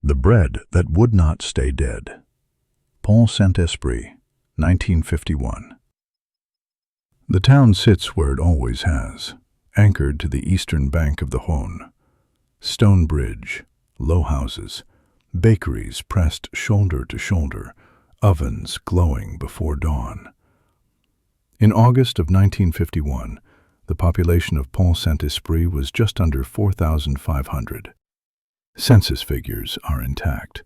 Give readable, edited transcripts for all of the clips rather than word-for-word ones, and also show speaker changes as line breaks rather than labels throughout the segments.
The bread that would not stay dead. Pont Saint-Esprit, 1951. The town sits where it always has, anchored to the eastern bank of the Rhône. Stone bridge, low houses, bakeries pressed shoulder to shoulder, ovens glowing before dawn. In August of 1951, the population of Pont Saint-Esprit was just under 4,500. Census figures are intact.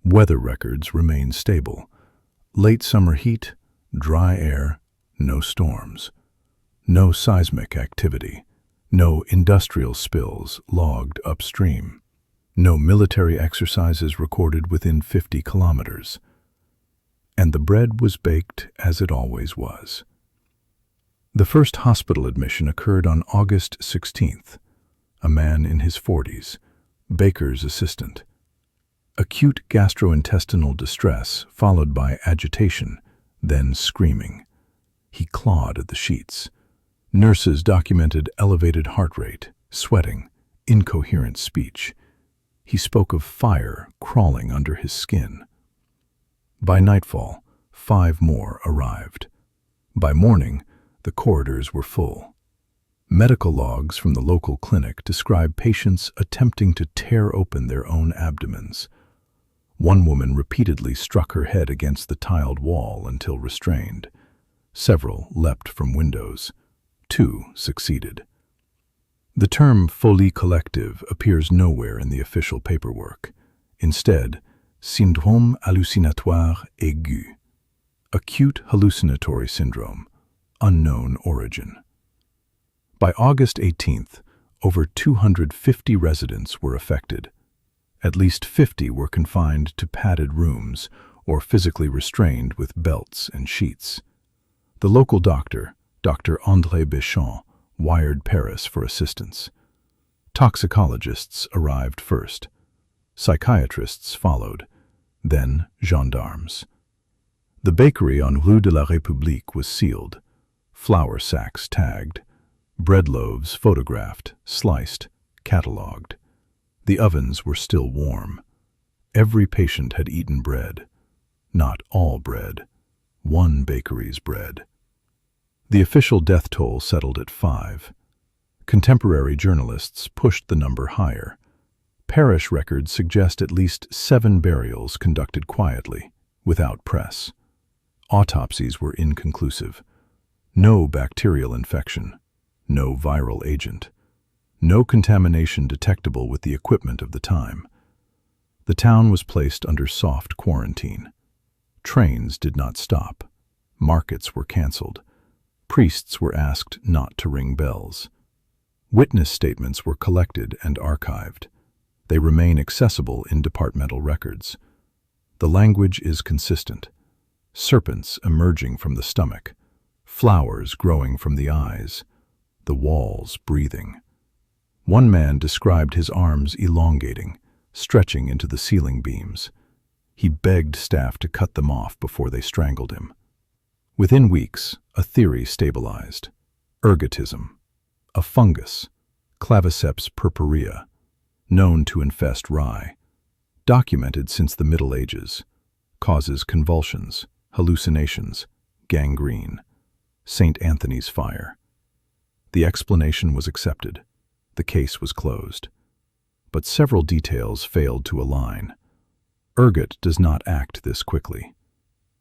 Weather records remain stable. Late summer heat, dry air, no storms. No seismic activity. No industrial spills logged upstream. No military exercises recorded within 50 kilometers. And the bread was baked as it always was. The first hospital admission occurred on August 16th. A man in his 40s, baker's assistant. Acute gastrointestinal distress followed by agitation, then screaming. He clawed at the sheets. Nurses documented elevated heart rate, sweating, incoherent speech. He spoke of fire crawling under his skin. By nightfall, 5 more arrived. By morning, the corridors were full. Medical logs from the local clinic describe patients attempting to tear open their own abdomens. One woman repeatedly struck her head against the tiled wall until restrained. Several leapt from windows. 2 succeeded. The term folie collective appears nowhere in the official paperwork. Instead, syndrome hallucinatoire aigu, acute hallucinatory syndrome, unknown origin. By August 18th, over 250 residents were affected. At least 50 were confined to padded rooms or physically restrained with belts and sheets. The local doctor, Dr. André Béchamp, wired Paris for assistance. Toxicologists arrived first. Psychiatrists followed, then gendarmes. The bakery on Rue de la République was sealed, flour sacks tagged, bread loaves photographed, sliced, catalogued. The ovens were still warm. Every patient had eaten bread. Not all bread. One bakery's bread. The official death toll settled at 5. Contemporary journalists pushed the number higher. Parish records suggest at least 7 burials conducted quietly, without press. Autopsies were inconclusive. No bacterial infection. No viral agent. No contamination detectable with the equipment of the time. The town was placed under soft quarantine. Trains did not stop. Markets were canceled. Priests were asked not to ring bells. Witness statements were collected and archived. They remain accessible in departmental records. The language is consistent. Serpents emerging from the stomach. Flowers growing from the eyes. The walls breathing. One man described his arms elongating, stretching into the ceiling beams. He begged staff to cut them off before they strangled him. Within weeks, a theory stabilized. Ergotism, a fungus, Claviceps purpurea, known to infest rye, documented since the Middle Ages, causes convulsions, hallucinations, gangrene, St. Anthony's fire. The explanation was accepted. The case was closed. But several details failed to align. Ergot does not act this quickly.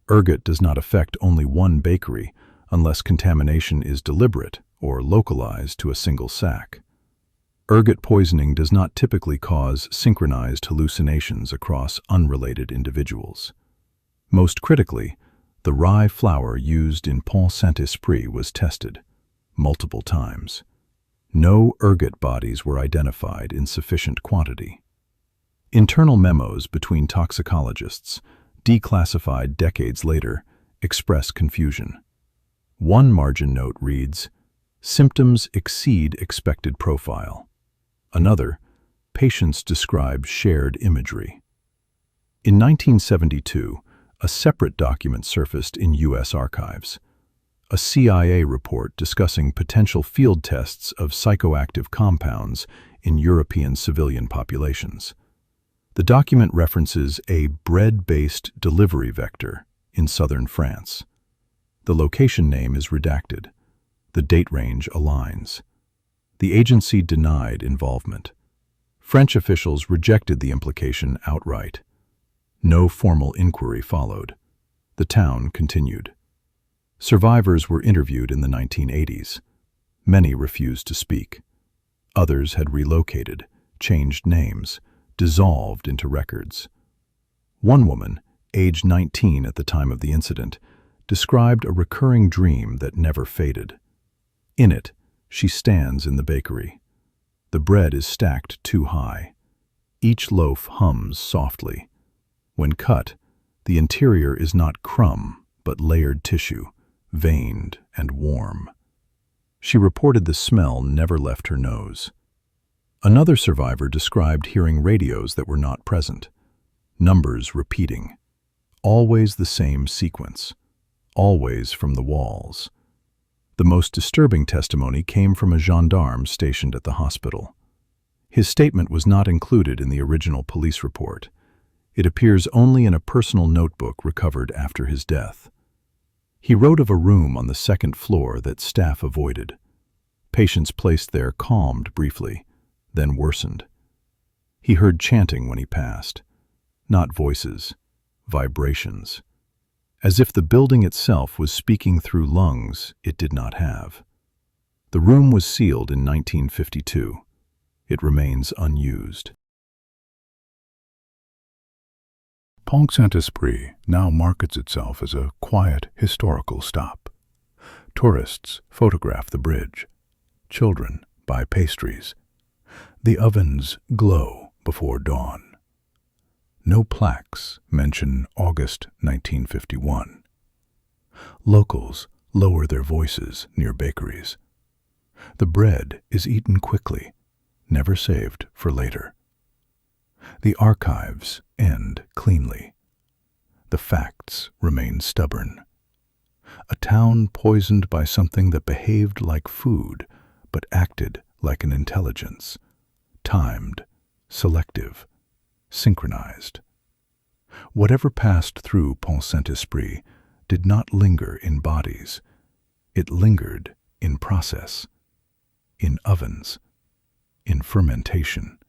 Ergot does not affect only one bakery unless contamination is deliberate or localized to a single sack. Ergot poisoning does not typically cause synchronized hallucinations across unrelated individuals. Most critically, the rye flour used in Pont Saint-Esprit was tested multiple times. No ergot bodies were identified in sufficient quantity. Internal memos between toxicologists, declassified decades later, express confusion. One margin note reads, "Symptoms exceed expected profile." Another, "Patients describe shared imagery." In 1972, a separate document surfaced in U.S. archives. A CIA report discussing potential field tests of psychoactive compounds in European civilian populations. The document references a bread-based delivery vector in southern France. The location name is redacted. The date range aligns. The agency denied involvement. French officials rejected the implication outright. No formal inquiry followed. The town continued. Survivors were interviewed in the 1980s. Many refused to speak. Others had relocated, changed names, dissolved into records. One woman, aged 19 at the time of the incident, described a recurring dream that never faded. In it, she stands in the bakery. The bread is stacked too high. Each loaf hums softly. When cut, the interior is not crumb, but layered tissue, veined and warm. She reported the smell never left her nose. Another survivor described hearing radios that were not present, numbers repeating, always the same sequence, always from the walls. The most disturbing testimony came from a gendarme stationed at the hospital. His statement was not included in the original police report. It appears only in a personal notebook recovered after his death. He wrote of a room on the second floor that staff avoided. Patients placed there calmed briefly, then worsened. He heard chanting when he passed. Not voices, vibrations. As if the building itself was speaking through lungs it did not have. The room was sealed in 1952. It remains unused. Pont Saint-Esprit now markets itself as a quiet, historical stop. Tourists photograph the bridge. Children buy pastries. The ovens glow before dawn. No plaques mention August 1951. Locals lower their voices near bakeries. The bread is eaten quickly, never saved for later. The archives end cleanly. The facts remain stubborn. A town poisoned by something that behaved like food, but acted like an intelligence. Timed, selective, synchronized. Whatever passed through Pont Saint-Esprit did not linger in bodies. It lingered in process, in ovens, in fermentation,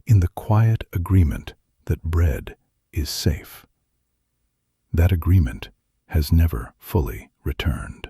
in the quiet agreement that bread is safe. That agreement has never fully returned.